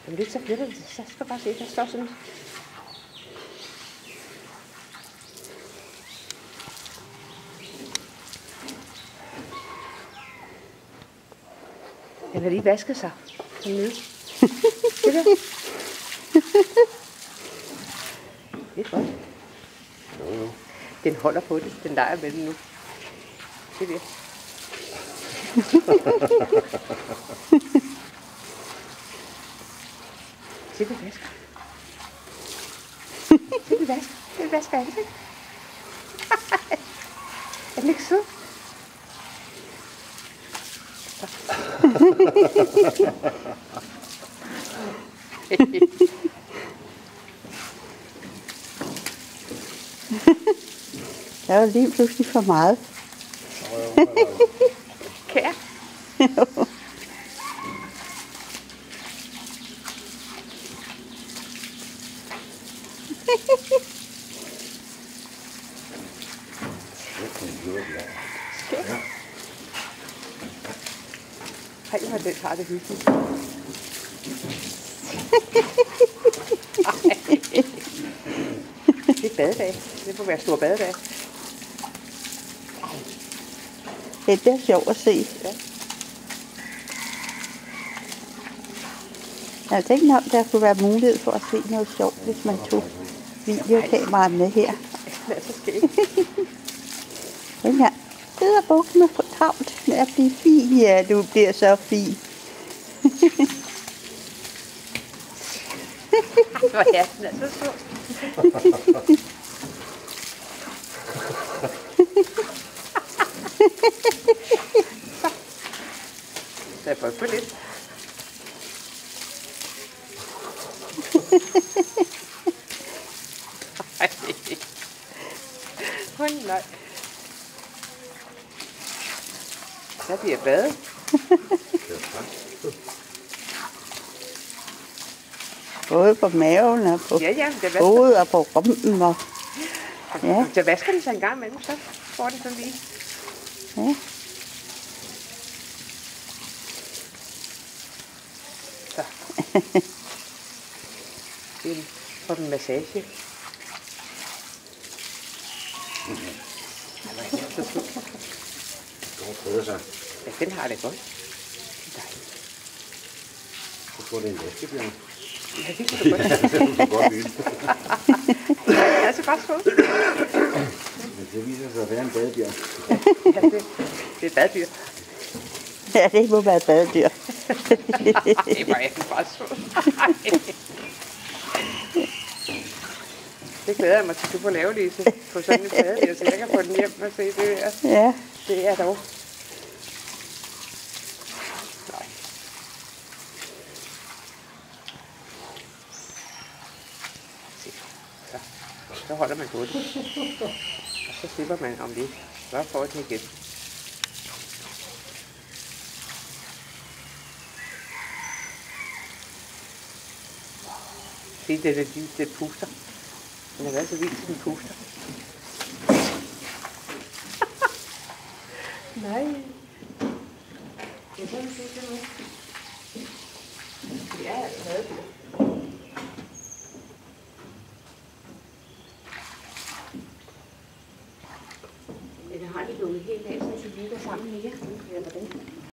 Jamen lidt så flytter det. Så skal du bare se, der står sådan. Den har lige vasket sig. Sådan nede. Det der. Det er godt. Jo. Den holder på det. Den leger med den nu. Det der. Se, det vasker. Se, det vasker. Det vasker ansigt. Er den ikke sød? Der er jo lige pludselig for meget. Kær. Hej, hvor den har det hyggeligt. Det er badedag. Det må være stor badedag. Det er sjovt at se. Ja. Jeg tænkte om, der kunne være mulighed for at se noget sjovt, hvis man tog videokameraet med her. Det er så skægt. Den her. Det er bukken med for travlt med at blive fin. Ja, du bliver så fin. Hvor er den altså så. Så jeg får lidt. Hold nej. Så bliver jeg badet. Både på maven og på Ja, det hovedet og på rumpen. Og ja. Så vasker de sig en gang imellem, så får de sådan lige. ja. Så. Det får en massage. Så sød. Ja, den har det godt. Det er dejligt. Så tror det er en vaskebjørn. Ja, det kunne du godt. Det kan godt lide. Ja, det er så godt sød. Men det viser sig at være en badebjørn. Ja, det er et baddyr. Ja, det må være et badedyr. Det var ikke bare sød. Det glæder jeg mig til, du får lave, Lise, på sådan en badedyr, så jeg kan få den hjem og se det her. Ja. Det er dog. Nej. Se. Så holder man på det. Og så slipper man om lidt. Så får det igen. Se, det puster. Den har været så vildt, den puster. Nej. Det er sådan, det er sådan noget. Ja, jeg har